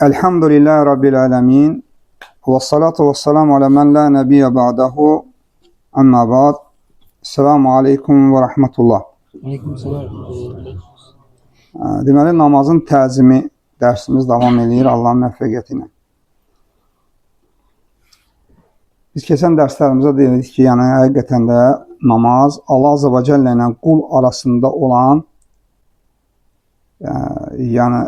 Elhamdülillahi Rabbil alemin. Ve salatu ve selamu ala men la nebiyye ba'dahu. Amma ba'd. Selamu aleyküm ve rahmetullah. Aleykümselam. Deməli, namazın təzimi dərsimiz davam edir Allahın müvəffəqiyyəti ilə. Biz keçən dərslərimizdə dedik ki, yəni həqiqətən də namaz Allah Azze ve Celle ilə qul arasında olan yəni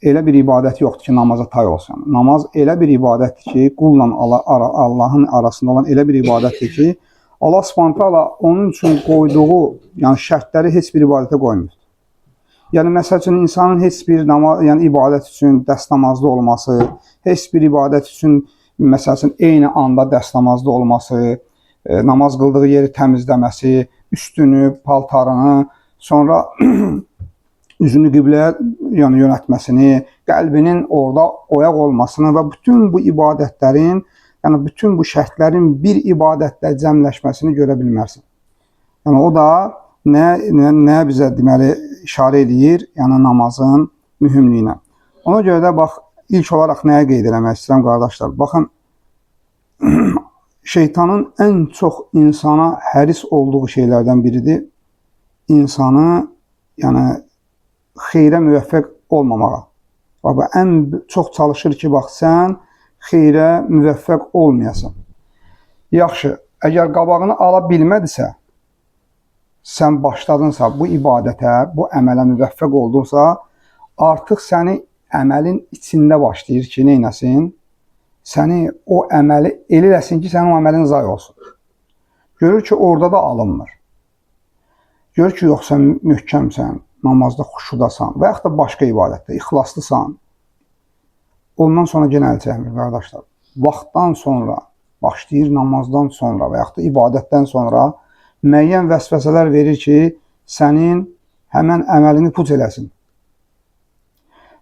elə bir ibadət yoxdur ki, namaza tay olsun. Namaz elə bir ibadətdir ki, qulla Allahın arasında olan elə bir ibadətdir ki, Allah Subhanahu taala onun üçün qoyduğu, yəni şərtləri heç bir ibadətə qoymur. Yəni məsəl üçün insanın heç bir namaz, yəni ibadət üçün dəst namazlı olması, heç bir ibadət üçün məsəl üçün eyni anda dəst namazlı olması, namaz qıldığı yeri təmizləməsi, üstünü, paltarını, sonra üzünü qibləyə yəni yönətməsini, qəlbinin orada oyaq olmasını və bütün bu ibadətlərin, yəni bütün bu şərtlərin bir ibadətlə cəmləşməsini görə bilmərsən. Yəni o da nə bizə deməli işarə edir? Yəni namazın mühümlüyünə. Ona görə də bax, ilk olaraq nəyə qeyd eləmək istəyirəm qardaşlar? Baxın, şeytanın ən çox insana həris olduğu şeylərdən biridir. İnsanı yəni xeyrə müvəffəq olmamağa. Bax, ən çox çalışır ki, bax, sən xeyrə müvəffəq olmayasan. Yaxşı, əgər qabağını ala bilmədisə, sən başladınsa bu ibadətə, bu əmələ müvəffəq oldunsa, artıq səni əməlin içində başlayır ki, neynəsin? Səni o əməli eləsin ki, sənin o əməlin zay olsun. Görür ki, orada da alınmır. Görür ki, yox, sən möhkəmsən, namazda xuşudasan və yaxud da başqa ibadətdə, ixlaslısan. Ondan sonra yenə əl çəkmir, qardaşlar. Vaxtdan sonra, başlayır namazdan sonra və yaxud da ibadətdən sonra müəyyən vəsvəsələr verir ki, sənin həmən əməlini puç eləsin.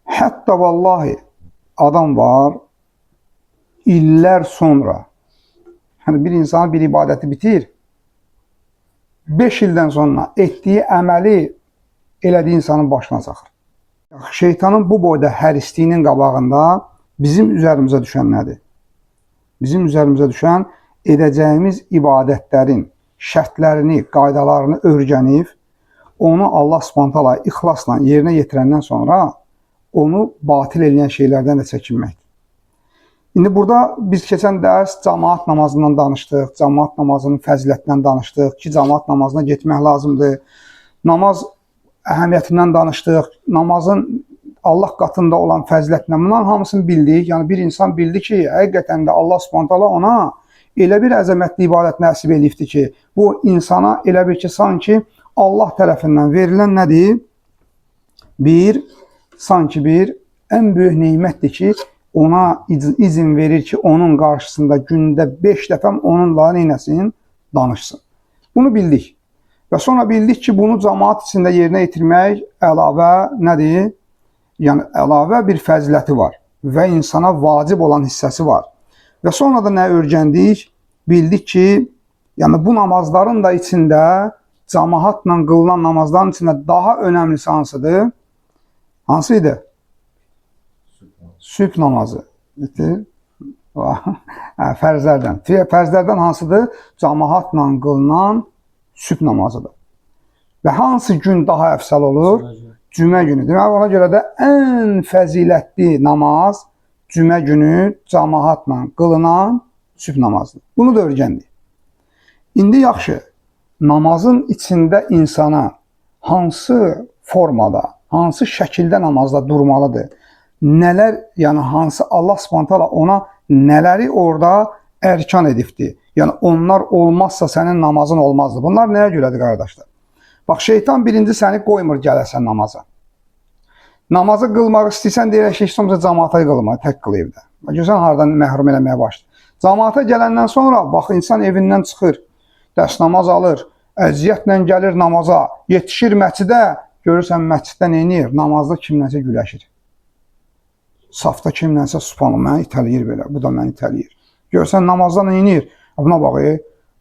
Hətta vallahi adam var, illər sonra, yəni bir insan bir ibadəti bitir, 5 ildən sonra etdiyi əməli elədiyi insanın başına çaxır. Şeytanın bu boyda hərisliyinin qabağında bizim üzərimizə düşən nədir? Bizim üzərimizə düşən edəcəyimiz ibadətlərin şərtlərini, qaydalarını öyrənib, onu Allah Subhanahu taala ixlasla yerinə yetirəndən sonra onu batil edən şeylərdən də çəkinməkdir. İndi burada biz keçən dərs cəmaət namazından danışdıq, cəmaət namazının fəzilətindən danışdıq, ki, cəmaət namazına getmək lazımdır. Namaz əhəmiyyətindən danışdıq, namazın Allah qatında olan fəzilətindən, bunların hamısını bildik. Yəni bir insan bildi ki, həqiqətən də Allah Subhanahu taala ona elə bir əzəmətli ibadət nəsib edibdir ki, bu insana elə bir ki, sanki Allah tərəfindən verilən nədir? Sanki bir ən böyük neymətdir ki, ona izin verir ki, onun qarşısında gündə 5 dəfə onunla neynəsin? Danışsın. Bunu bildik. Və sonra bildik ki, bunu cəmaət içində yerinə yetirmək əlavə nədir? Yəni, əlavə bir fəziləti var və insana vacib olan hissəsi var. Və sonra da nə öyrəndik? Bildik ki, yəni bu namazların da içində, cəmaatla qılınan namazların içində daha önəmlisi hansıdır? Hansıydı? Sübh namazı. Fərzlərdən. Fərzlərdən hansıdır? Cəmaatla qılınan sübh namazıdır. Və hansı gün daha əfsəl olur? Cümə günü. Demək, ona görə də ən fəzilətli namaz cümə günü cəmaatla qılınan sübh namazıdır. Bunu da öyrəndik. İndi yaxşı, namazın içində insana hansı formada, hansı şəkildə namazda durmalıdır? Nələr, yəni hansı Allah Subhanahu taala ona nələri orada ərkan edibdir? Yəni onlar olmazsa sənin namazın olmazdı. Bunlar nəyə görədir, qardaşlar? Bax, şeytan birinci səni qoymur gələsən namaza. Namazı qılmaq istəyirsən, deyək ki, istəmirsə cəmaata qılma, tək qıl evdə. Görsən, haradan məhrum eləməyə başlayır. Cəmaata gələndən sonra, bax, insan evindən çıxır, dəst namaz alır, əziyyətlə gəlir namaza, yetişir məscidə, görürsən, məsciddə neynir? Namazda kimlənsə güləşir. Safda kimlənsə subhanallah, məni itələyir belə, bu da məni itələyir. Görürsən, namazda neynir? Buna bax,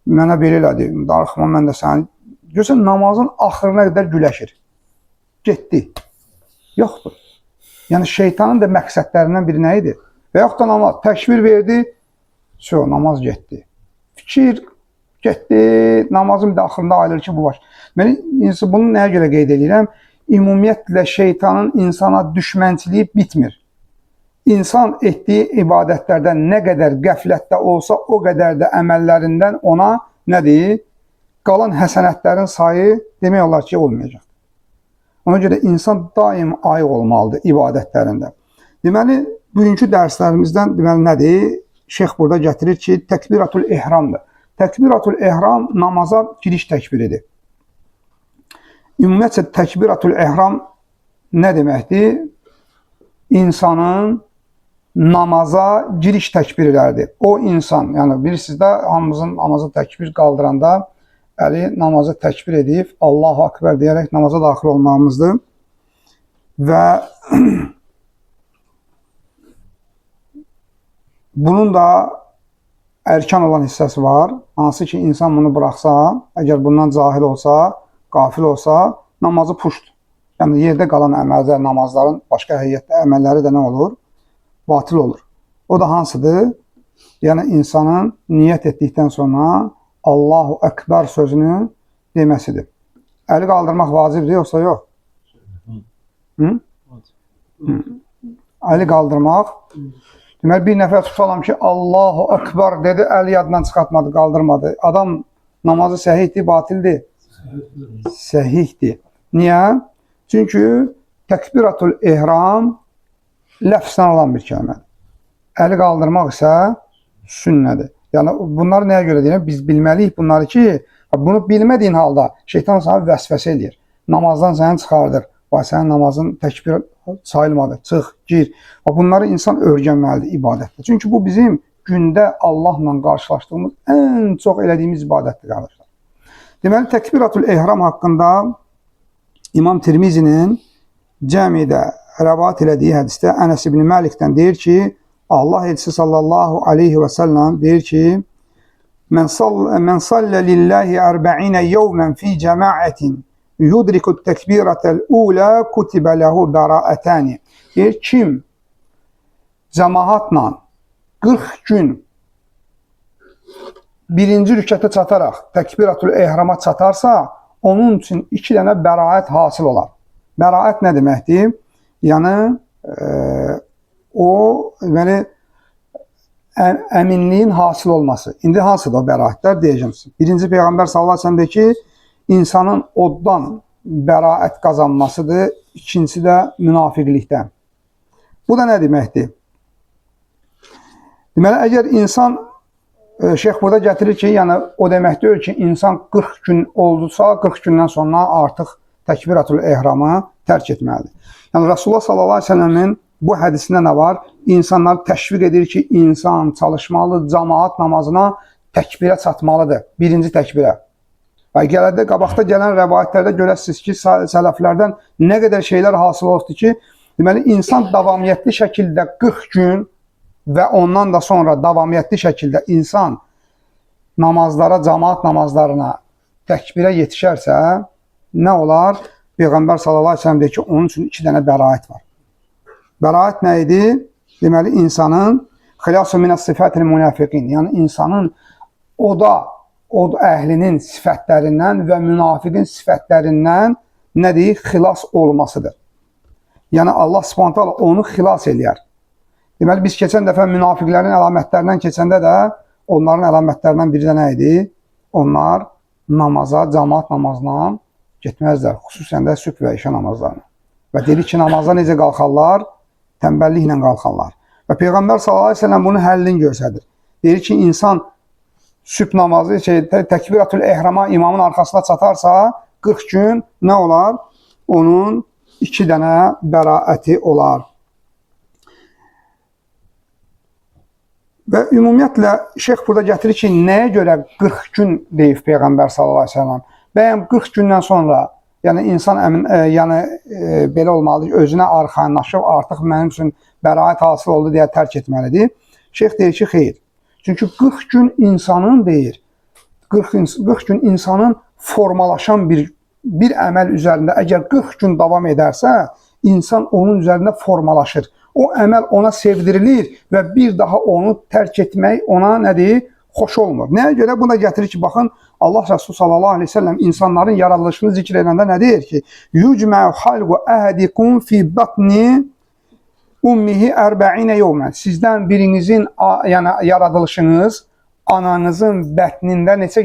mənə belə elədi, darıxma, mən də səni. Görürsən, namazın axırına qədər güləşir. Getdi. Yoxdur. Yəni şeytanın da məqsədlərindən biri nə idi? Və yaxud da namaz təkbir verdi, namaz getdi. Fikir getdi, namazın daxilində ayılır ki, bu baş. Mən bunu nəyə görə qeyd edirəm? Ümumiyyətlə şeytanın insana düşmənçiliyi bitmir. İnsan etdiyi ibadətlərdən nə qədər qəflətdə olsa, o qədər də əməllərindən ona nədir? Qalan həsənətlərin sayı demək olar ki, olmayacaq. Ona görə insan daim ayıq olmalıdır ibadətlərində. Deməli, bugünkü dərslərimizdən nədir? Şeyx burada gətirir ki, təkbiratul ehramdır. Təkbiratul ehram namaza giriş təkbiridir. Ümumiyyətlə, təkbiratul ehram nə deməkdir? İnsanın namaza giriş təkbirlərdir. O insan, yəni bilirsiniz də, hamımızın namaza təkbir qaldıranda əli namazı təkbir edib, Allahu Akbar deyərək namaza daxil olmağımızdır. Və bunun da ərkan olan hissəsi var. Hansı ki, insan bunu buraxsa, əgər bundan cahil olsa, qafil olsa, namazı puşdur. Yəni, yerdə qalan əməllər, namazların başqa həqiyyətdə əməlləri də nə olur? Batil olur. O da hansıdır? Yəni, insanın niyyət etdikdən sonra Allahu Ekber sözünü deməsidir. Əli qaldırmaq vacibdir, yoxsa yox? Əli qaldırmaq. Deməli, bir nəfər tutalım ki, Allahu Ekber dedi, əli yadından çıxartmadı, qaldırmadı. Adam namazı səhihdir, batildir? Səhihdir. Niyə? Çünki təkbiratul ehram ləfzdən olan bir kəlmədir. Əli qaldırmaq isə sünnədir. Yəni, bunları nəyə görə deyirəm? Biz bilməliyik bunları ki, bunu bilmədiyin halda şeytan sana vəsvəsə eləyir. Namazdan səni çıxardır. Sənin namazın təkbir sayılmadı. Çıx, gir. Bunları insan öyrənməlidir ibadətdə. Çünki bu bizim gündə Allahla qarşılaşdığımız ən çox elədiyimiz ibadətdir, qardaşlar. Deməli, təkbiratul ehram haqqında İmam Tirmizinin cəmidə rəvat elədiyi hədisdə Ənəs ibn Məlikdən deyir ki, Allah elçisi sallallahu aleyhi və səlləm deyir ki, Mən sallə lillahi 40 yevmən fi cəmaətin yudrikut təkbirətəl ulə kutibə ləhu bəraətəni. Deyir, kim cəmaatla 40 gün birinci rükətə çataraq təkbiratul ehrama çatarsa, onun üçün 2 dənə bəraət hasil olar. Bəraət nə deməkdir? Yəni, o, deməli, əminliyin hasil olması. İndi hansıdır o bəraətlər deyəcəm sizə. Birinci Peyğəmbər sallallahu əleyhi və səlləm deyir ki, insanın oddan bəraət qazanmasıdır. İkincisi də münafiqlikdən. Bu da nə deməkdir? Deməli, əgər insan, şeyx burada gətirir ki, yəni o demək deyil ki, insan 40 gün oldusa, 40 gündən sonra artıq təkbiratul ehramı tərk etməlidir. Yəni, Rasulullah sallallahu aleyhi ve sellemin bu hədisində nə var? İnsanlar təşviq edir ki, insan çalışmalı, cəmaat namazına təkbirə çatmalıdır. Birinci təkbirə. Və gələcəkdə, qabaqda gələn rəvayətlərdə görəsiniz ki, sələflərdən nə qədər şeylər hasıl olubdur ki, deməli, insan davamiyyətli şəkildə 40 gün və ondan da sonra davamiyyətli şəkildə insan namazlara, cəmaat namazlarına təkbirə yetişərsə, nə olar? Peyğəmbər sallallahu aleyhi ve sellem deyir ki, onun üçün 2 dənə bəraət var. Bəraət nə idi? Deməli, insanın xilasu minəs sifətil münafiqin, yəni insanın od əhlinin sifətlərindən və münafiqin sifətlərindən nə deyir? Xilas olmasıdır. Yəni, Allah subhanahu ta'ala onu xilas eləyər. Deməli, biz keçən dəfə münafiqlərin əlamətlərindən keçəndə də onların əlamətlərindən biri də nə idi? Onlar namaza, cəmaat namazına getməzlər. Xüsusən də sübh və işə namazlarına. Və dedik ki, namaza necə qalxarlar? Tənbəlliklə qalxarlar. Və Peyğəmbər sallallahu aleyhi ve sellem bunun həllini göstərir. Deyir ki, insan sübh namazı, təkbiratul ehrama imamın arxasına çatarsa, 40 gün nə olar? Onun 2 dənə bəraəti olar. Və ümumiyyətlə, şeyx burada gətirir ki, nəyə görə 40 gün deyib Peyğəmbər sallallahu aleyhi ve sellem? Bəyəm 40 gündən sonra, yəni insan belə olmalıdır, özünə arxayınlaşıb, artıq mənim üçün bəraət hasıl oldu deyə tərk etməlidir. Şeyx deyir ki, xeyr. Çünki 40 gün insanın deyir, 40 gün insanın formalaşan bir əməl üzərində əgər 40 gün davam edərsə, insan onun üzərində formalaşır. O əməl ona sevdirilir və bir daha onu tərk etmək ona nədir? Xoş olmur. Nəyə görə? Buna gətirir ki, baxın, Allah Resulü sallallahu aleyhi ve sellem insanların yaradılışını zikr edəndə nə deyir ki? Yucmə'u halqu əhədikum fi batni ummihi 40 yevmən. Sizdən birinizin yəni yaradılışınız ananızın bətnində neçə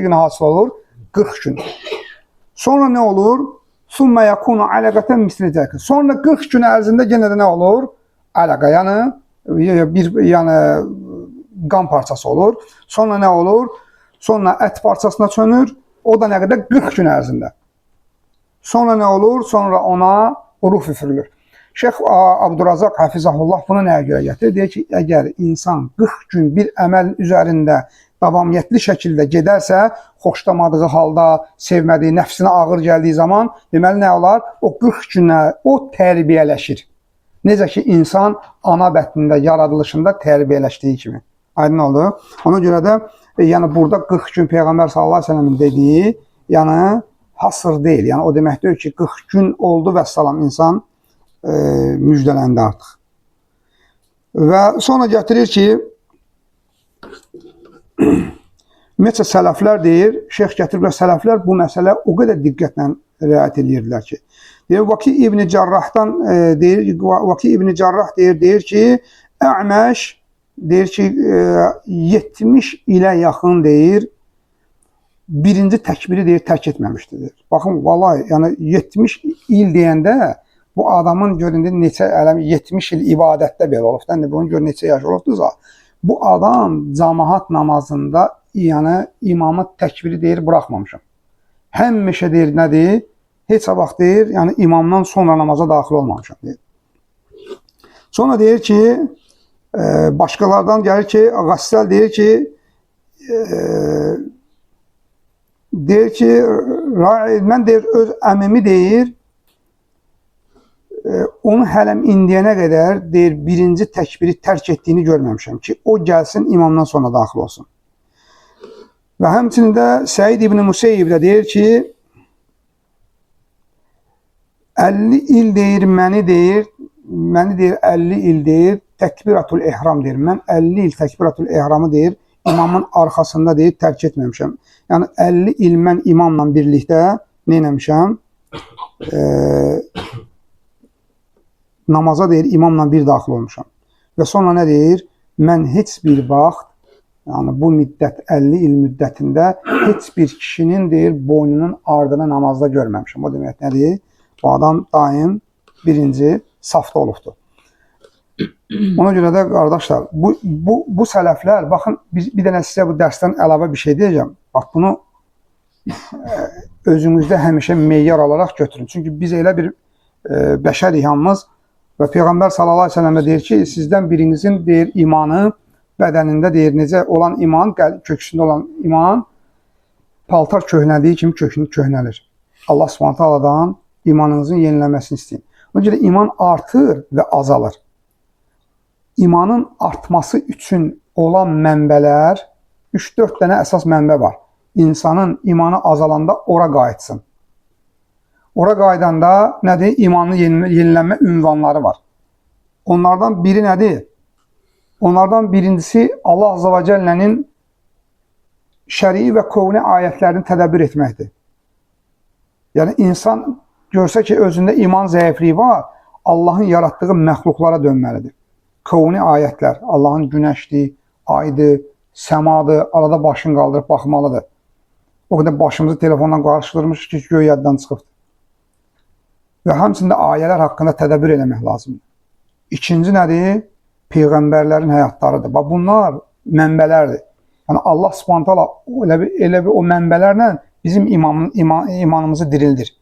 gün hasıl olur? 40 gün. Sonra nə olur? Summa yakunu alaqatan misli zalik. Sonra 40 gün ərzində yenə də nə olur? Alaqa, yəni qan parçası olur. Sonra nə olur? Sonra ət parçasına çönür. O da nə qədər? 40 gün ərzində. Sonra nə olur? Sonra ona ruh üfürülür. Şeyx Abdurazaq Hafizahullah bunu nəyə görə gətirir? Deyir ki, əgər insan 40 gün bir əməl üzərində davamiyyətli şəkildə gedərsə, xoşlamadığı halda, sevmədiyi, nəfsinə ağır gəldiyi zaman, deməli nə olar? O 40 günə o tərbiyələşir. Necə ki, insan ana bətnində, yaradılışında tərbiyələşdiyi kimi. Aydın oldu. Ona görə də yəni burada 40 gün Peyğəmbər sallallahu əleyhi və səlləmin dediyi, yəni hasır deyil. Yəni o demək deyil ki, 40 gün oldu və salam insan müjdələndi artıq. Və sonra gətirir ki, ümumiyyətlə sələflər deyir, şeyx gətiriblər, sələflər bu məsələ o qədər diqqətlə riayət edirdilər ki, deyir, Vaki İbn Cərrahdan deyir, Vaki İbn Cərrah deyir ki, Ə'məş deyir ki, 70 ilə yaxın deyir, birinci təkbiri deyir, tərk etməmişdir. Deyir. Baxın, vallahi, yəni 70 il deyəndə bu adamın göründüyü neçə 70 il ibadətdə belə olub. Bunu gör neçə yaş olubdursa, bu adam cəmaət namazında yəni imamı təkbiri deyir, buraxmamışam. Həmişə deyir, nədir? Heç vaxt deyir, yəni imamdan sonra namaza daxil olmamışam deyir. Sonra deyir ki, başqalardan gəlir ki, Qassal deyir ki, mən deyir, öz əmimi deyir, onu hələm indiyənə qədər deyir, birinci təkbiri tərk etdiyini görməmişəm ki, o gəlsin imamdan sonra daxil olsun. Və həmçində Səid ibn Museyyib də deyir ki, 50 il deyir, məni deyir 50 il deyir, təkbiratul ehram deyir. Mən 50 il təkbiratul ehramı deyir, imamın arxasında deyir, tərk etməmişəm. Yəni 50 il mən imamla birlikdə neynəmişəm? Namaza deyir, imamla bir daxil olmuşam. Və sonra nə deyir? Mən heç bir vaxt, yəni bu müddət, 50 il müddətində heç bir kişinin deyir, boynunun ardına namazda görməmişəm. O demək nədir? Bu adam daim birinci safda olubdur. Ona görə də qardaşlar, bu sələflər, baxın, bir dənə sizə bu dərsdən əlavə bir şey deyəcəm. Bax, bunu özünüzdə həmişə meyyar olaraq götürün. Çünki biz elə bir bəşər ihamız və Peyğəmbər sallallahu aleyhi ve sellem deyir ki, sizdən birinizin deyir, imanı bədənində deyir, necə olan iman, köksündə olan iman paltar köhnədiyi kimi köhnəlir. Allah subhanahu ta'aladan imanınızın yenilənməsini istəyin. Ona görə iman artır və azalır. İmanın artması üçün olan mənbələr, 3-4 dənə əsas mənbə var. İnsanın imanı azalanda ora qayıtsın. Ora qaydanda nədir? İmanın yenilənmə ünvanları var. Onlardan biri nədir? Onlardan birincisi Allah Azze ve Celle'nin şərii və qovni ayətlərini tədəbbür etməkdir. Yəni insan görsə ki, özündə iman zəifliyi var, Allahın yaratdığı məxluqlara dönməlidir. Qovni ayətlər, Allahın günəşdir, aydır, səmadır, arada başını qaldırıb baxmalıdır. O qədər başımızı telefondan qarşıdırmış ki, göy yaddan çıxıbdır. Və həmçində ayələr haqqında tədəbbür eləmək lazımdır. İkinci nədir? Peyğəmbərlərin həyatlarıdır. Bax, bunlar mənbələrdir. Yəni Allah Subhanahu taala elə bir o mənbələrlə bizim imanımızı dirildir.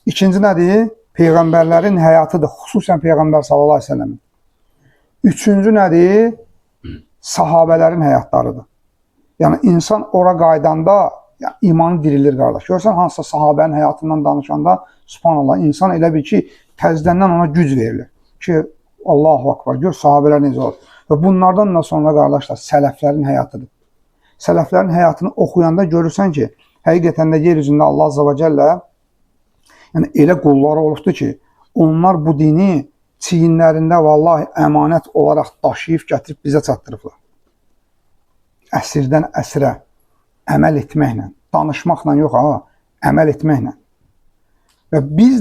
İkinci nədir? Peyğəmbərlərin həyatıdır. Xüsusən Peyğəmbər sallallahu aleyhi ve sellem. Üçüncü nədir? Sahabələrin həyatlarıdır. Yəni insan ora qaydanda yəni, imanı dirilir qardaş. Görsən hansısa sahabənin həyatından danışanda subhanallah insan elə bir ki təzədən ona güc verilir. Ki Allahu akbar. Gör sahabələr necə olur. Və bunlardan da sonra qardaşlar sələflərin həyatıdır. Sələflərin həyatını oxuyanda görürsən ki, həqiqətən də yer üzündə Allah Azze ve Celle yəni elə qulları olubdur ki, onlar bu dini çiyinlərində vallahi əmanət olaraq daşıyıb gətirib bizə çatdırıblar. Əsrdən əsrə əməl etməklə, danışmaqla yox ha, əməl etməklə. Və biz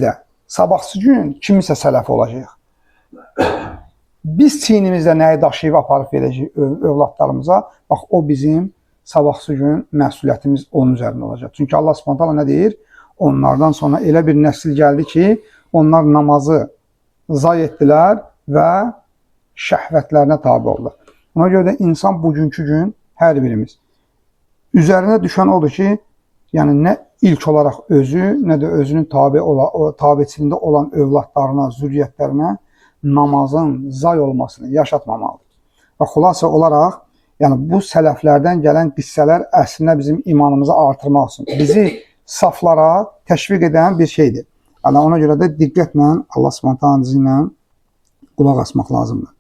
də sabahsı gün kimisə sələf olacaq. Biz çiynimizdə nəyi daşıyıb aparıb verəcəyik övladlarımıza, bax o bizim sabahsı gün məsuliyyətimiz onun üzərində olacaq. Çünki Allah Subhanahu taala nə deyir? Onlardan sonra elə bir nəsil gəldi ki, onlar namazı zay etdilər və şəhvətlərinə tabi oldular. Ona görə də insan bugünkü gün hər birimiz üzərinə düşən odur ki, yəni nə ilk olaraq özü, nə də özünün tabiçiliyində olan övladlarına, zürriyyətlərinə namazın zay olmasını yaşatmamalıdır. Və xülasə olaraq, yəni bu sələflərdən gələn qissələr əslində bizim imanımızı artırmaq üçün, bizi saflara təşviq edən bir şeydir. Yəni ona görə də diqqətlə Allah Subhanahu taala izinlə qulaq asmaq lazımdır.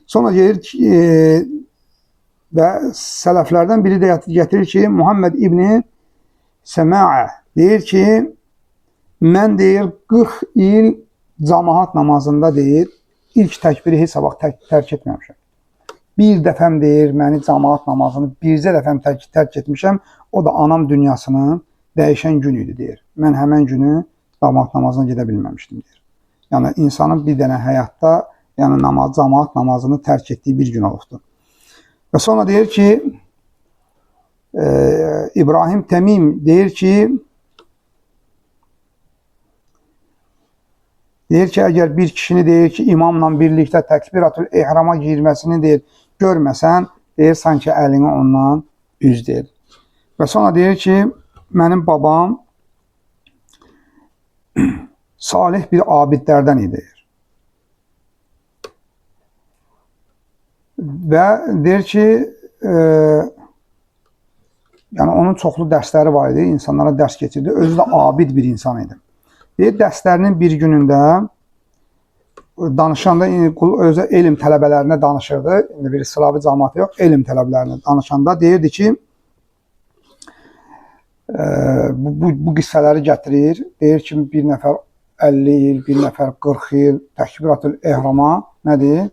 Sonra deyir ki, və sələflərdən biri də gətirir ki, Muhammed İbni Səmaə deyir ki, mən deyir 40 il cəmaət namazında deyir, ilk təkbiri heç vaxt tərk etməmişəm. Bir dəfəm deyir, məni cəmaət namazını bircə dəfəm tərk etmişəm, o da anam dünyasının dəyişən gün idi deyir. Mən həmən günü cəmaət namazına gedə bilməmişdim deyir. Yəni insanın bir dənə həyatda yəni cəmaət namazını tərk etdiyi bir gün olubdur. Və sonra deyir ki, İbrahim Təmim deyir ki, əgər bir kişini deyir ki, imamla birlikdə təkbiratul ehrama girməsini deyir, görməsən, deyir, sanki əlini ondan üz deyir. Və sonra deyir ki, mənim babam salih bir abidlərdən idi. Və deyir ki, yəni onun çoxlu dərsləri var idi, insanlara dərs keçirdi, özü də abid bir insan idi. Deyir, dərslərinin bir günündə danışanda, özü elm tələbələrinə danışırdı, bir sıravi cəmaatı yox, elm tələbələrinə danışanda deyirdi ki, bu qissələri gətirir, deyir ki, bir nəfər 50 il, bir nəfər 40 il təkbiratul ehrama nədir?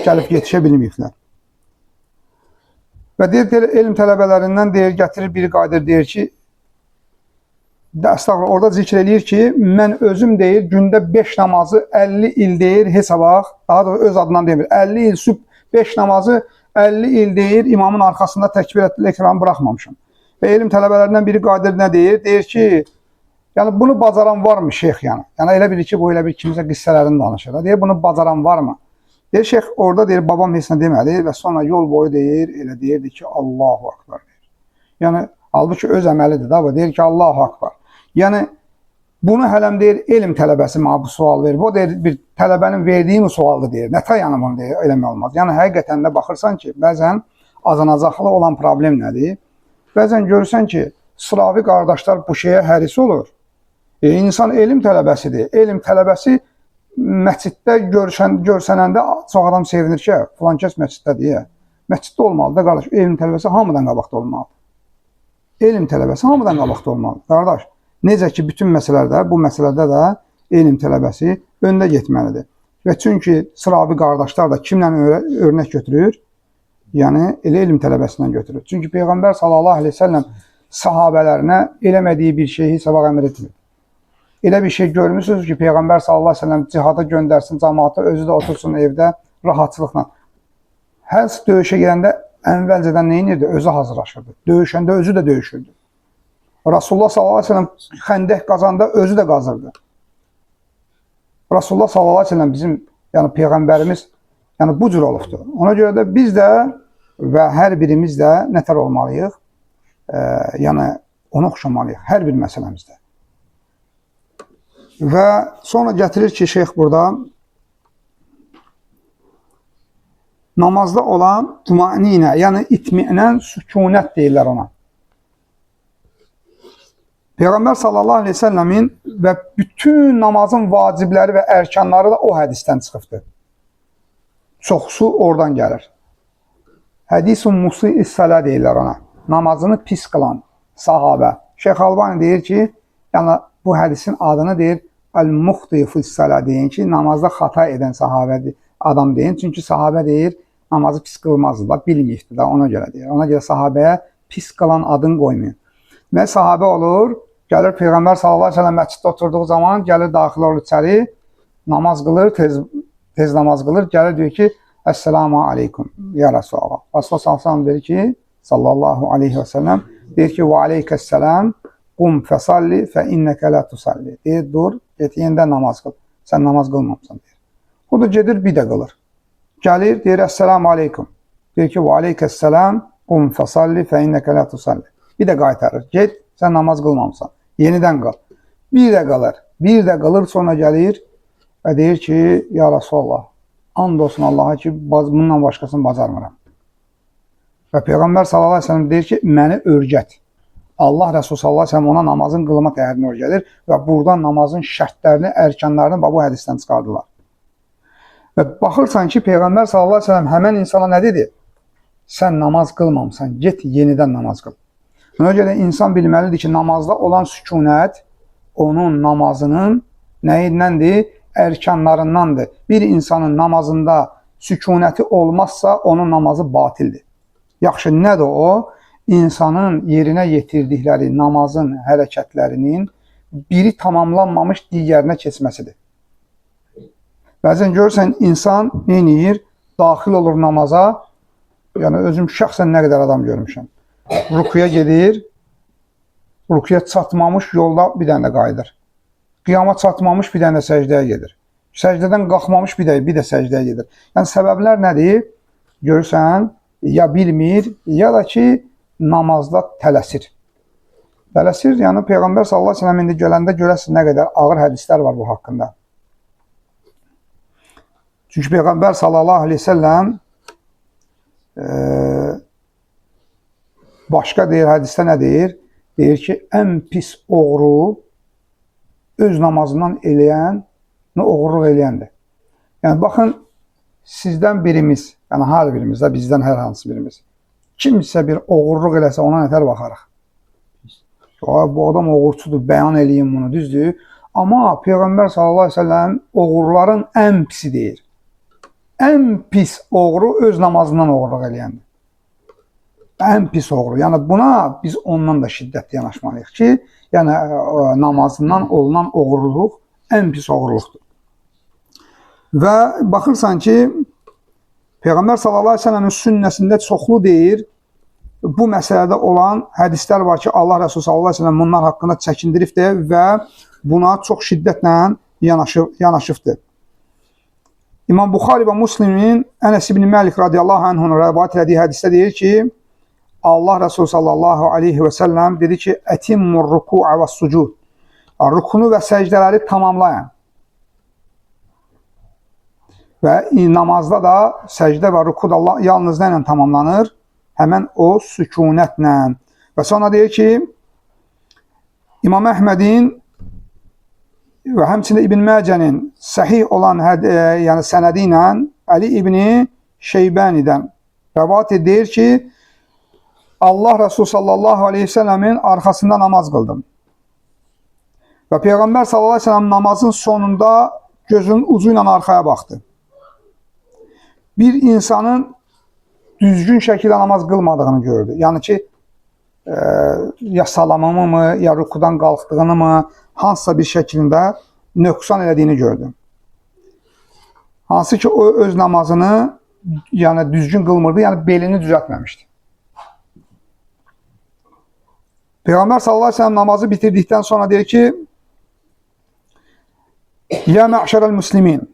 Gəlib yetişə bilməyiblər. Və deyir, elm tələbələrindən deyir, gətirir biri qaydır, deyir ki, orada zikr eləyir ki, mən özüm deyir, gündə 5 namazı 50 il deyir, heç vaxt, daha da öz adından demir, 50 il sübh 5 namazı 50 il deyir, imamın arxasında təkbiratul ehramı buraxmamışam. Və elm tələbələrindən biri qaydır nə deyir? Deyir ki, yəni bunu bacaran varmı şeyx yəni? Yəni elə bilir ki, bu elə bir kimsə qissələrini danışır. Deyir, bunu bacaran varmı? Deyir, şeyx orada deyir, babam heç nə demədi və sonra yol boyu deyir, elə deyirdi ki, Allahu Akbar deyir. Yəni, halbuki öz əməlidir da, bu deyir ki, Allahu Akbar. Yəni, bunu hələm deyir, elm tələbəsi mənə bu sual verir. Bu deyir, bir tələbənin verdiyi mi sualdır deyir. Nətə yəni bunu deyir, eləmək olmaz. Yəni, həqiqətən də baxırsan ki, bəzən azanacaqlı olan problem nədir? Bəzən görürsən ki, sıravi qardaşlar bu şeyə həris olur. İnsan elm tələbəsidir. Elm tələbəsi məsciddə görsənəndə çox adam sevinir ki, filan kəs məsciddədir. Məsciddə olmalıdır, qardaş. Elm tələbəsi hamıdan qabaqda olmalıdır. Elm tələbəsi hamıdan qabaqda olmalıdır. Qardaş, necə ki, bütün məsələlərdə, bu məsələdə də elm tələbəsi öndə getməlidir. Və çünki sıravi qardaşlar da kimlə örnək götürür? Yəni, elə elm tələbəsindən götürür. Çünki Peyğəmbər sallallahu aleyhi ve sellem sahabələrinə eləmədiyi bir şeyi heç vaxt əmr etmir. Elə bir şey görmüsünüz ki, Peyğəmbər sallallahu aleyhi ve sellem cihada göndərsin cəmaatı, özü də otursun evdə rahatçılıqla. Hər döyüşə gedəndə əvvəlcədən nə edirdi? Özü hazırlaşırdı. Döyüşəndə özü də döyüşürdü. Rasulullah sallallahu aleyhi ve sellem xəndək qazanda özü də qazırdı. Rasulullah sallallahu aleyhi ve sellem bizim, yəni Peyğəmbərimiz yəni bu cür olubdur. Ona görə də biz də və hər birimiz də nətər olmalıyıq? Yəni ona oxşamalıyıq hər bir məsələmizdə. Və sonra gətirir ki, şeyx burada namazda olan tumaninə, yəni itminən, sükunət deyirlər ona. Peyğəmbər sallallahu aleyhi ve sellemin və bütün namazın vacibləri və ərkanları da o hədisdən çıxıbdır. Çoxsu oradan gəlir. Hədisun musi'is-salə deyirlər ona. Namazını pis qılan sahabə. Şeyx Albani deyir ki, yəni bu hədisin adını deyir, əl-muxti fis-salah deyin ki, namazda xata edən sahabədir, adam deyin. Çünki sahabə deyir, namazı pis qılmazdılar, bilməyibdi da, ona görə deyir. Ona görə sahabəyə pis qılan adını qoymayın. Və sahabə olur, gəlir Peyğəmbər sallallahu əleyhi və səlləm məsciddə oturduğu zaman, gəlir daxil olur içəri, namaz qılır, tez namaz qılır, gəlir deyir ki, Əssəlamu aleykum, ya Rasulallah. Rasulullah sallallahu deyir ki, sallallahu aleyhi və səlləm, deyir ki, və aleykəssəlam, qum fəsalli fə innəkə lə tusalli. Deyir, dur, get, yenidən namaz qıl. Sən namaz qılmamısan, deyir. O da gedir, bir də qılır. Gəlir, deyir, Əssəlamu aleykum. Deyir ki, və aleykəssəlam, qum fəsalli fə innəkə lə tusalli. Bir də qaytarır, get, sən namaz qılmamısan. Yenidən qıl. Bir də qılır, sonra gəlir və deyir ki, ya Rasulallah, and olsun Allaha ki, bundan başqasını bacarmıram. Və Peyğəmbər sallallahu əleyhi və səlləm deyir ki, məni öyrət. Allah Rəsul sallallahu əleyhi və səlləm ona namazın qılma təhərini öyrədir və buradan namazın şərtlərini, ərkanlarını bu hədisdən çıxardılar. Və baxırsan ki, Peyğəmbər sallallahu əleyhi və səlləm həmən insana nə dedi? Sən namaz qılmamısan, get yenidən namaz qıl. Buna görə insan bilməlidir ki, namazda olan sükunət onun namazının nəyindəndir? Ərkanlarındandır. Bir insanın namazında sükunəti olmazsa, onun namazı batildir. Yaxşı, nədir o? İnsanın yerinə yetirdikləri namazın hərəkətlərinin biri tamamlanmamış digərinə keçməsidir. Bəzən görürsən, insan neyniyir? Daxil olur namaza, yəni özüm şəxsən nə qədər adam görmüşəm. Rukuya gedir, rukuya çatmamış yolda bir dənə də qayıdır. Qiyama çatmamış bir dənə də səcdəyə gedir. Səcdədən qalxmamış bir də səcdəyə gedir. Yəni, səbəblər nədir? Görürsən, ya bilmir, ya da ki, namazda tələsir. Tələsir, yəni Peyğəmbər sallallahu əleyhi və səlləm indi gələndə görəsiniz nə qədər ağır hədislər var bu haqqında. Çünki Peyğəmbər sallallahu əleyhi və səlləm başqa deyir, hədisdə nə deyir? Deyir ki, ən pis oğru öz namazından eləyən, oğurluq eləyəndir. Yəni, baxın, sizdən birimiz, yəni hər birimiz də, bizdən hər hansı birimiz, kimsə bir oğurluq eləsə, ona nətər baxarıq? Bu adam oğurçudur, bəyan eləyim bunu, düzdür. Amma Peyğəmbər sallallahu əleyhi və səlləm oğurların ən pisi deyir. Ən pis oğru öz namazından oğurluq eləyəndir. Ən pis oğru. Yəni, buna biz ondan da şiddətli yanaşmalıyıq ki, yəni namazından olunan oğurluq ən pis oğurluqdur. Və baxırsan ki, Peyğəmbər sallallahu əleyhi və səlləmin sünnəsində çoxlu deyir, bu məsələdə olan hədislər var ki, Allah Rəsulü sallallahu əleyhi və səlləm bunlar haqqında çəkindiribdir və buna çox şiddətlə yanaşıbdır. İmam Buxari və Müslimin Ənəs ibn Məlik radiyallahu anhun rəvayət elədiyi hədisdə deyir ki, Allah Rəsulü sallallahu aleyhi və səlləm dedi ki, ətimmur ruku'a və sucud. Rukunu və səcdələri tamamlayın. Və namazda da səcdə və ruku da yalnız nə ilə tamamlanır? Həmən o sükunətlə. Və sonra deyir ki, İmam Əhmədin və həmçində İbn Məcənin səhih olan yəni sənədi ilə Əli ibn Şeybənidən rəvayət edir ki, Allah Rəsulü sallallahu aleyhi və səlləmin arxasında namaz qıldım. Və Peyğəmbər sallallahu aleyhi və səlləm namazın sonunda gözünün ucu ilə arxaya baxdı. Bir insanın düzgün şəkildə namaz qılmadığını gördü. Yəni ki, ya salamımı mı, ya rukudan qalxdığını mı, hansısa bir şəkildə nöqsan elədiyini gördü. Hansı ki, o öz namazını yəni düzgün qılmırdı, yəni belini düzəltməmişdi. Peyğəmbər sallallahu aleyhi ve sellem namazı bitirdikdən sonra deyir ki, Ya mə'şərəl müslimin,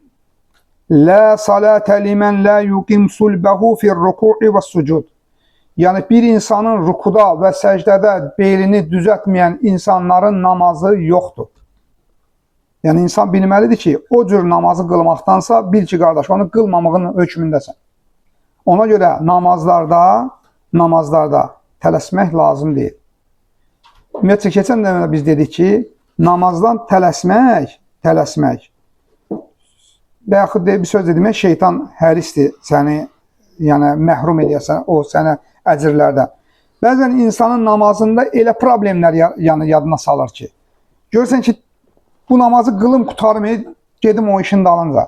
la salətə limən la yuqim sulbəhu fir-ruku'i və sucud. Yəni, bir insanın rukuda və səcdədə belini düzəltməyən insanların namazı yoxdur. Yəni, insan bilməlidir ki, o cür namazı qılmaqdansa, bil ki, qardaş, onu qılmamağın hökmündəsən. Ona görə namazlarda tələsmək lazım deyil. Ümumiyyətlə, keçən dəfə biz dedik ki, namazdan tələsmək, və yaxud bir söz demək, şeytan hərisdir, səni yəni məhrum edəsən, o sənə əcrlərdən. Bəzən insanın namazında elə problemlər yadına salır ki, görürsən ki, Bu namazı qılım qutarmayı gedim o işin dalınca.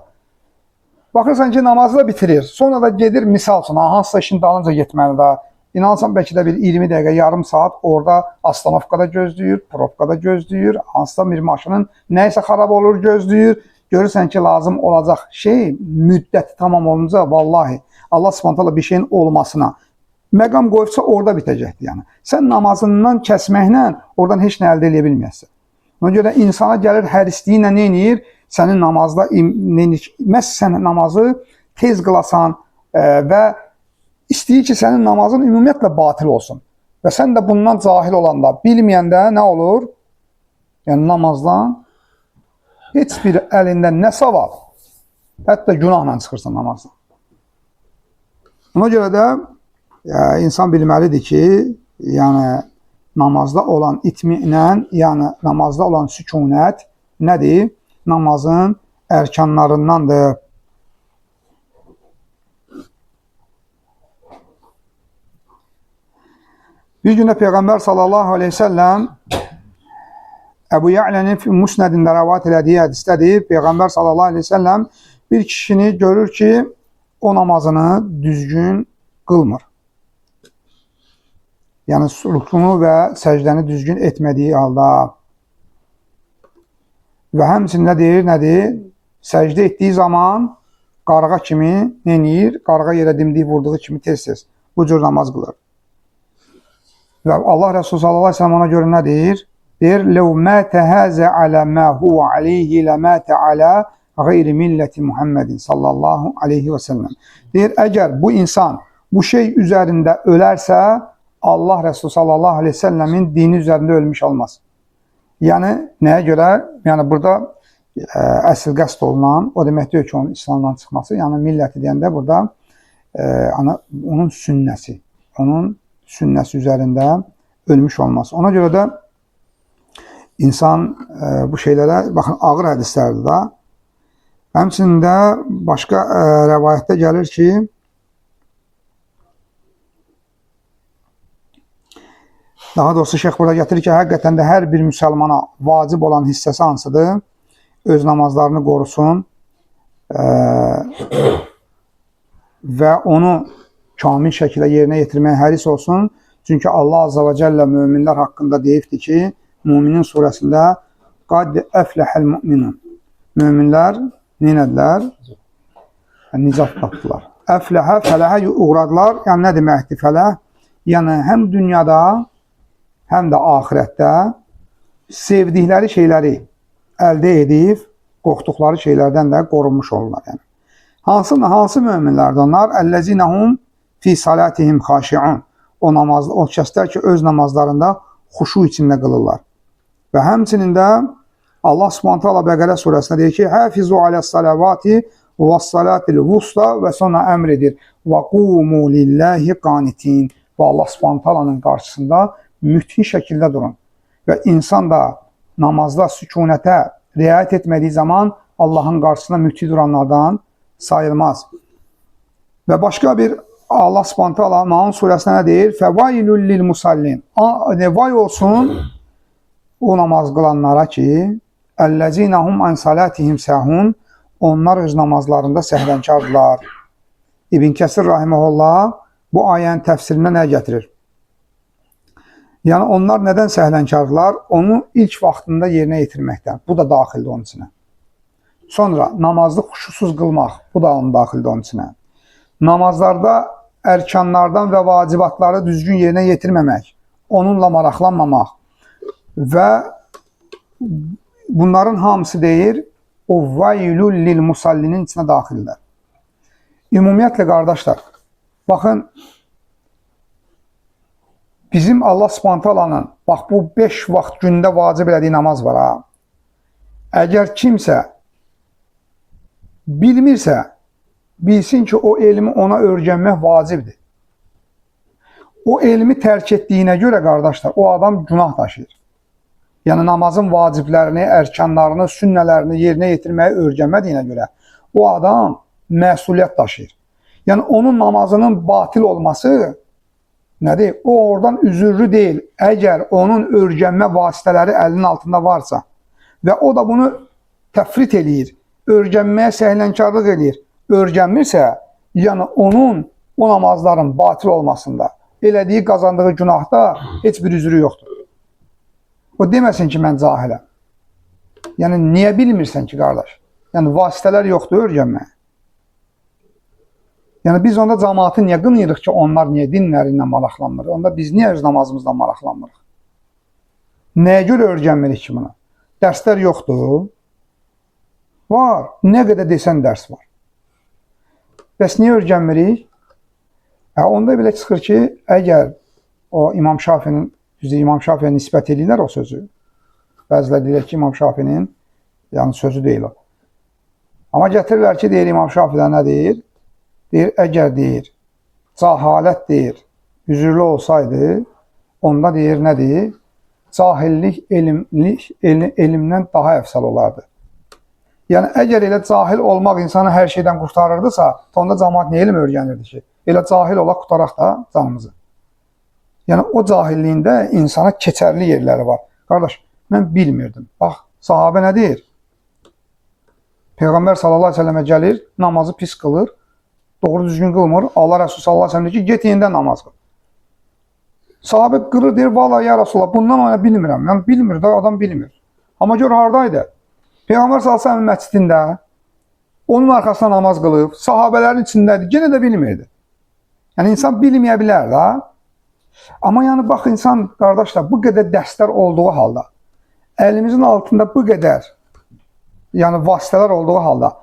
Baxırsan ki namazı da bitirir. Sonra da gedir misal üçün hansısa işin dalınca getməli də. İnansan bəlkə də bir 20 dəqiqə, yarım saat orada astanovkada gözləyir, probkada gözləyir, hansısa bir maşının nəysə xarab olur gözləyir. Görürsən ki lazım olacaq şey müddəti tamam olunca vallahi Allah Subhanahu bir şeyin olmasına məqam qoyubsa orada bitəcəkdir yəni. Sən namazından kəsməklə oradan heç nə əldə edə bilməyəsən. Ona görə insana gəlir hərisliyi ilə nə edir? Sənin namazda məhz sən namazı tez qılasan və istəyir ki, sənin namazın ümumiyyətlə batil olsun. Və sən də bundan cahil olanda, bilməyəndə nə olur? Yəni namazdan heç bir əlində nə savab, hətta günahla çıxırsan namazdan. Ona görə də insan bilməlidir ki, yəni namazda olan itminən, yəni namazda olan sükunət nədir? Namazın ərkanlarındandır. Bir gündə Peyğəmbər sallallahu aleyhi ve sellem Əbu Ya'lənin Musnədində rəvat elədiyi hədisdədir. Peyğəmbər sallallahu aleyhi ve sellem bir kişini görür ki, o namazını düzgün qılmır. Yəni rükunu və səcdəni düzgün etmədiyi halda və həmçinin nədir? Səcdə etdiyi zaman qarğa kimi neyir? Qarğa yerə dimdiyi vurduğu kimi tez-tez bu cür namaz qılır. Və Allah Resulü sallallahu aleyhi ve sellem ona görə nə deyir? Deyir, لَوْ مَاتَ هَذَا عَلَى مَا هُوَ عَلَيْهِ لَمَاتَ عَلَى غَيْرِ مِلَّةِ Muhammedin sallallahu aleyhi ve sellem. Deyir, əgər bu insan bu şey üzərində ölərsə, Allah Resulü sallallahu aleyhi ve sellemin dini üzərində ölmüş olmaz. Yəni, nəyə görə? Yəni, burada əsl qəsd olunan, o demək deyir ki, onun İslamdan çıxması, yəni milləti deyəndə burada onun sünnəsi üzərində ölmüş olması. Ona görə də insan bu şeylərə, baxın, ağır hədislərdir da. Həmçinin də başqa rəvayətdə gəlir ki, daha doğrusu şeyx burada gətirir ki, həqiqətən də hər bir müsəlmana vacib olan hissəsi hansıdır? Öz namazlarını qorusun və onu kamil şəkildə yerinə yetirməyə həris olsun. Çünki Allah Azza və Cəllə möminlər haqqında deyibdir ki, Müminin surəsində qad əfləhəl müminun. Möminlər neynədilər? Nicat tapdılar. Əfləhə, fələhə uğradılar. Yəni nə deməkdir fələh? Yəni həm dünyada, həm də axirətdə sevdikləri şeyləri əldə edib, qorxduqları şeylərdən də qorunmuş olurlar. Yəni. Hansı möminlərdir onlar? Əlləzinəhum fi salatihim xaşi'un. O kəslər ki, öz namazlarında xuşu içində qılırlar. Və həmçinin də Allah Subhanahu taala Bəqərə surəsində deyir ki, "Hafizu aləs-salavati vəs-salatil vusta" və sonra əmr edir: "Və qumu lillahi qanitin." Və Allah Subhanahu taalanın qarşısında müthiş şəkildə durun. Və insan da namazda sükunətə riayət etmədiyi zaman Allahın qarşısında müthiş duranlardan sayılmaz. Və başqa bir Allah Subhanahu taala Maun surəsində nə deyir? "Fəvailul lil musallin." Vay olsun o namaz qılanlara ki, "Əlləzinəhum an salatihim sahun." Onlar öz namazlarında səhlənkardılar. İbn Kəsir rahimehullah bu ayənin təfsirində nə gətirir? Yəni onlar nədən səhlənkardılar? Onu ilk vaxtında yerinə yetirməkdən. Bu da daxildir onun içinə. Sonra namazı xuşusuz qılmaq. Bu da onun daxildir onun içinə. Namazlarda ərkanlardan və vacibatları düzgün yerinə yetirməmək, onunla maraqlanmamaq və bunların hamısı deyir, o vaylul lil musallinin içinə daxildir. Ümumiyyətlə, qardaşlar, baxın, bizim Allah Subhanahu taalanın, bax bu 5 vaxt gündə vacib elədiyi namaz var ha. Əgər kimsə bilmirsə, bilsin ki, o elmi ona öyrənmək vacibdir. O elmi tərk etdiyinə görə, qardaşlar, o adam günah daşıyır. Yəni, namazın vaciblərini, ərkanlarını, sünnələrini yerinə yetirməyi öyrənmədiyinə görə o adam məsuliyyət daşıyır. Yəni, onun namazının batil olması nədir? O oradan üzürlü deyil. Əgər onun öyrənmə vasitələri əlinin altında varsa və o da bunu təfrit eləyir, öyrənməyə səhlənkarlıq eləyir. Öyrənmirsə, yəni onun o namazların batil olmasında, elədiyi, qazandığı günahda heç bir üzrü yoxdur. O deməsin ki, mən cahiləm. Yəni, niyə bilmirsən ki, qardaş? Yəni, vasitələr yoxdur öyrənməyə. Yəni, biz onda cəmaatı niyə qınayırıq ki, onlar niyə dinləri ilə maraqlanmırıq? Onda biz niyə öz namazımızdan maraqlanmırıq? Nəyə görə öyrənmirik ki, buna? Dərslər yoxdur. Var. Nə qədər desən dərs var. Bəs niyə öyrənmirik? Onda belə çıxır ki, əgər o İmam Şafinin, İmam Şafiyə nisbət edirlər o sözü. Bəzilə deyir ki, İmam Şafinin yəni sözü deyil o. Amma gətirirlər ki, deyir İmam Şafidə nə deyir? Deyir, əgər deyir, cəhalət deyir, üzürlü olsaydı, onda deyir, nə deyir? Cahillik, elmdən daha əfsəl olardı. Yəni, əgər elə cahil olmaq insanı hər şeydən qurtarırdısa, onda cəmaat niyə elm öyrənirdi ki? Elə cahil olaq, qutaraq da canımızı. Yəni, o cahilliyində insana keçərli yerləri var. Qardaş, mən bilmirdim. Bax, sahabə nə deyir? Peyğəmbər sallallahu aleyhi ve sellemə gəlir, namazı pis qılır, doğru düzgün qılmır. Allah Rəsulü sallallahu aleyhi ve sellem deyir ki, get yenidən namaz qıl. Sahabə qırır, deyir, valla ya Rasulullah, bundan ona bilmirəm. Yəni, bilmir də, adam bilmir. Amma gör, haradaydı? Peyğəmbər sallallahu aleyhi ve sellem məscidində, onun arxasına namaz qılıb, sahabələrin içindədir, yenə də bilmirdi. Yəni, insan bilməyə bilər da. Amma yəni, bax, insan, qardaşlar, bu qədər dərslər olduğu halda, əlimizin altında bu qədər yəni, vasitələr olduğu halda,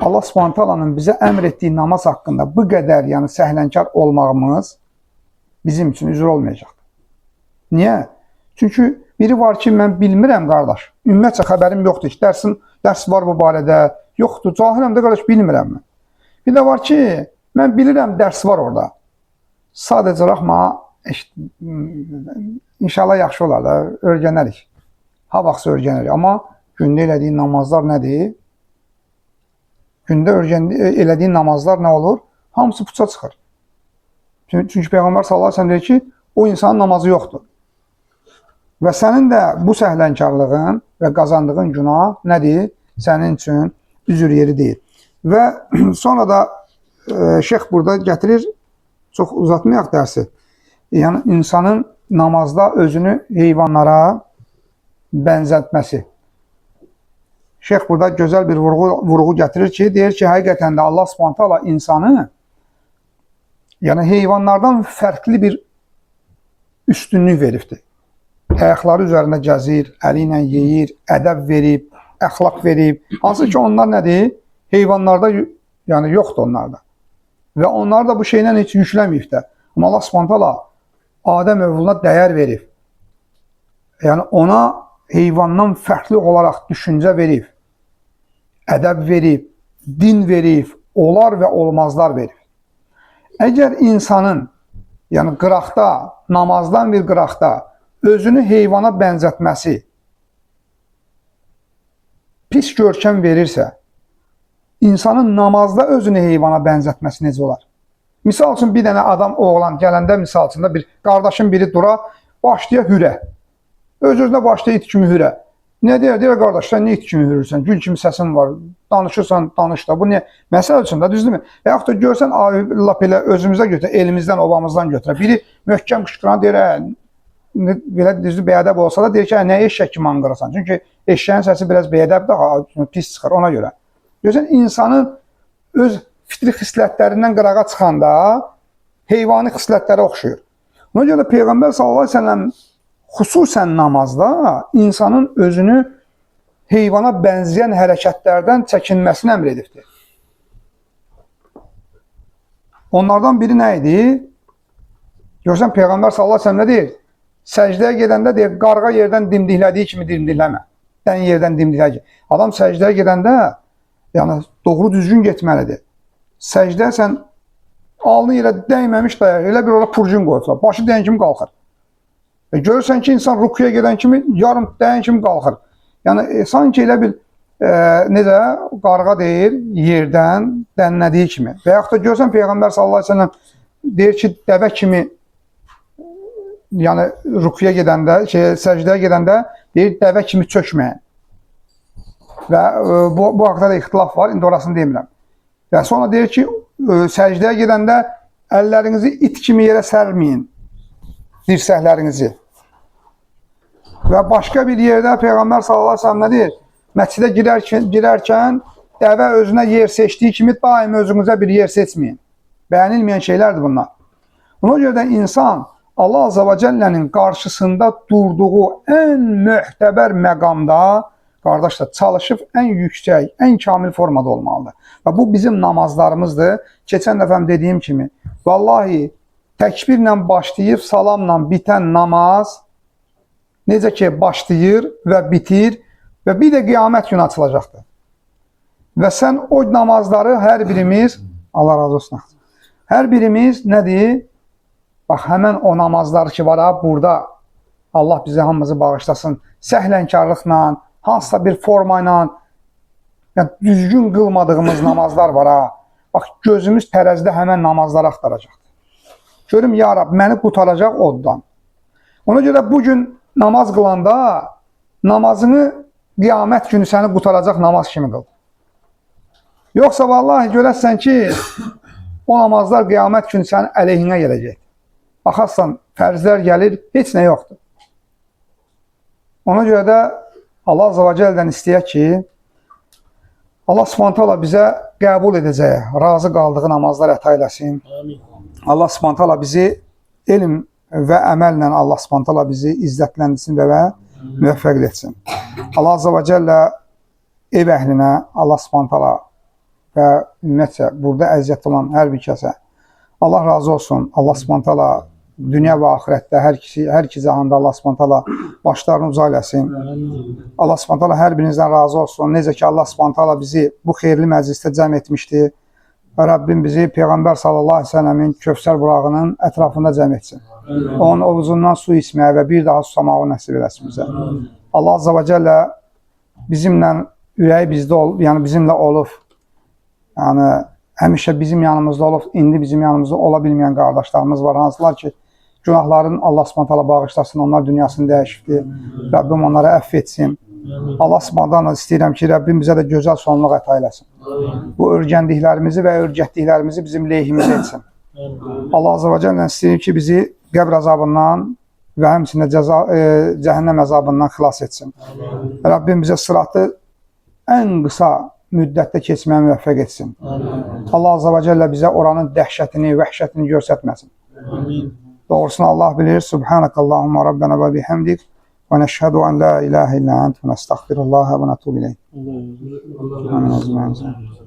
Allah Subhanahu taalanın bizə əmr etdiyi namaz haqqında bu qədər yəni, səhlənkar olmağımız bizim üçün üzr olmayacaqdır. Niyə? Çünki biri var ki, mən bilmirəm, qardaş. Ümumiyyətcə xəbərim yoxdur ki, dərs var bu barədə. Yoxdur, cahiləm də, qardaş, bilmirəm mən. Bir də var ki, mən bilirəm, dərs var orada. Sadəcə rəxma, inşallah yaxşı olar da, öyrənərik. Ha vaxtsa öyrənərik. Amma gündə elədiyin namazlar nədir? Gündə elədiyin namazlar nə olur? Hamısı puça çıxır. Çünki Peyğəmbər sallallahu aleyhi ve sellem deyir ki, o insanın namazı yoxdur. Və sənin də bu səhlənkarlığın və qazandığın günah nədir? Sənin üçün üzr yeri deyil. Və sonra da şeyx burada gətirir, çox uzatmayaq dərsi. Yəni, insanın namazda özünü heyvanlara bənzətməsi. Şeyx burada gözəl bir vurğu gətirir ki, deyir ki, həqiqətən də Allah Subhanahu taala insanı yəni heyvanlardan fərqli bir üstünlük veribdir. Ayaqları üzərində gəzir, əli ilə yeyir, ədəb verib, əxlaq verib. Hansı ki, onlar nədir? Heyvanlarda yəni yoxdur onlarda. Və onlar da bu şeylə heç yükləməyib də. Amma Allah Subhanahu taala Adəm övluna dəyər verib. Yəni ona heyvandan fərqli olaraq düşüncə verib, ədəb verib, din verib, olar və olmazlar verib. Əgər insanın, yəni qıraqda, namazdan bir qıraqda özünü heyvana bənzətməsi pis görkəm verirsə, insanın namazda özünü heyvana bənzətməsi necə olar? Misal üçün, bir dənə adam, oğlan gələndə, misal üçün, bir qardaşın biri dura, başlaya hürə. Öz-özünə başlaya it kimi hürə. Nə deyər? Deyər, qardaş, sən niyə it kimi hürürsən? Gül kimi səsin var, danışırsan, danış da. Bu niyə? Məsəl üçün də, düzdürmü? Və yaxud da görsən, lap elə özümüzə götürə, elimizdən, obamızdan götürə. Biri möhkəm qışqıran deyir, belə düzdür, beyədəb olsa da, deyir ki, nə eşək kimi anqırasan? Çünki eşəyin səsi biraz beyədəbdir, pis çıxır, ona görə. Görsən, insanın öz fitri xislətlərindən qırağa çıxanda heyvani xislətlərə oxşuyur. Ona görə Peyğəmbər sallallahu aleyhi ve sellem xüsusən namazda insanın özünü heyvana bənzəyən hərəkətlərdən çəkinməsini əmr edibdir. Onlardan biri nə idi? Görsən, Peyğəmbər sallallahu aleyhi ve sellem nə deyir? Səcdəyə gedəndə deyir, qarğa yerdən dimdiklədiyi kimi dimdikləmə. Dən yerdən dimdiklədiyi kimi. Adam səcdəyə gedəndə yəni, doğru düzgün getməlidir. Səcdə sən alnı yerə dəyməmiş dayaq, elə bir orada purcun qoyublar. Başı dəyən kimi qalxır. Görürsən ki, insan rukuya gedən kimi, yarım dəyən kimi qalxır. Yəni, sanki elə bir, necə, qarğa deyir, yerdən dənlədiyi kimi. Və yaxud da görürsən, Peyğəmbər sallallahu aleyhi ve sellem deyir ki, dəvə kimi, yəni, rukuya gedəndə, səcdəyə gedəndə, deyir, dəvə kimi çökməyin. və bu haqda da ixtilaf var, indi orasını demirəm. Və sonra deyir ki, səcdəyə gedəndə əllərinizi it kimi yerə sərməyin, dirsəklərinizi. Və başqa bir yerdə Peyğəmbər sallallahu əleyhi və səlləm nə deyir? Məscidə girərkən dəvə özünə yer seçdiyi kimi daim özünüzə bir yer seçməyin. Bəyənilməyən şeylərdir bunlar. Ona görə də insan Allah Azza və Cəllənin qarşısında durduğu ən möhtəbər məqamda, qardaşlar, çalışıb ən yüksək, ən kamil formada olmalıdır. Və bu bizim namazlarımızdır. Keçən dəfəm dediyim kimi, vallahi təkbirlə başlayıb salamla bitən namaz necə ki başlayır və bitir və bir də qiyamət günü açılacaqdır. Və sən o namazları hər birimiz, Allah razı olsun, hər birimiz nədir? Bax, həmən o namazlar ki var ha, burada Allah bizi hamımızı bağışlasın, səhlənkarlıqla, hansısa bir formayla, yəni düzgün qılmadığımız namazlar var ha. Bax, gözümüz tərəzidə həmən namazları axtaracaqdır. Görüm, ya Rab, məni qutaracaq oddan. Ona görə bugün namaz qılanda namazını qiyamət günü səni qutaracaq namaz kimi qıl. Yoxsa vallahi görəsən ki, o namazlar qiyamət günü sənin əleyhinə gələcək. Baxarsan, fərzlər gəlir, heç nə yoxdur. Ona görə də Allah Azza və Cəllədən istəyək ki, Allah Subhanahu taala bizə qəbul edəcək, razı qaldığı namazlar əta eləsin. Allah Subhanahu taala bizi elm və əməllə Allah Subhanahu taala bizi izzətləndirsin və müvəffəq etsin. Allah Azza və Cəllə ev əhlinə, Allah Subhanahu taala və ümumiyyətcə burada əziyyət olan hər bir kəsə Allah razı olsun. Allah Subhanahu taala dünya və axirətdə hər iki cahanda Allah Subhanahu taala başlarını uca eləsin. Allah Subhanahu taala hər birinizdən razı olsun. Necə ki Allah Subhanahu taala bizi bu xeyirli məclisdə cəm etmişdi. Rəbbim bizi Peyğəmbər sallallahu əleyhi və səlləmin Kövsər burağının ətrafında cəm etsin. Onun ovuzundan su içməyə və bir daha susamağı nəsib eləsin bizə. Allah Azza və Cəllə bizimlə ürəyi bizdə olub, yəni bizimlə olub. Yəni həmişə bizim yanımızda olub, indi bizim yanımızda ola bilməyən qardaşlarımız var. Hansılar ki, günahların Allah Subhanahu taala bağışlasın, onlar dünyasını dəyişibdir. Rəbbim onları əfv etsin. Allah Subhanahu taala istəyirəm ki, Rəbbim bizə də gözəl sonluq əta eləsin. Bu örgəndiklərimizi və örgətdiklərimizi bizim lehimizə etsin. Allah Azza və Cəllə istəyir ki, bizi qəbr əzabından və həmçinin cəhənnəm əzabından xilas etsin. Rəbbim bizə sıratı ən qısa müddətdə keçməyə müvəffəq etsin. Allah Azza və Cəllə bizə oranın dəhşətini, vəhşətini göstərməsin. Doğrusunu Allah bilir. Subhanakallahumma Rabbena və bihamdik və nəşhədu an la ilahə illə ent və nəstəğfirullah və nətubu ileyh. Amin.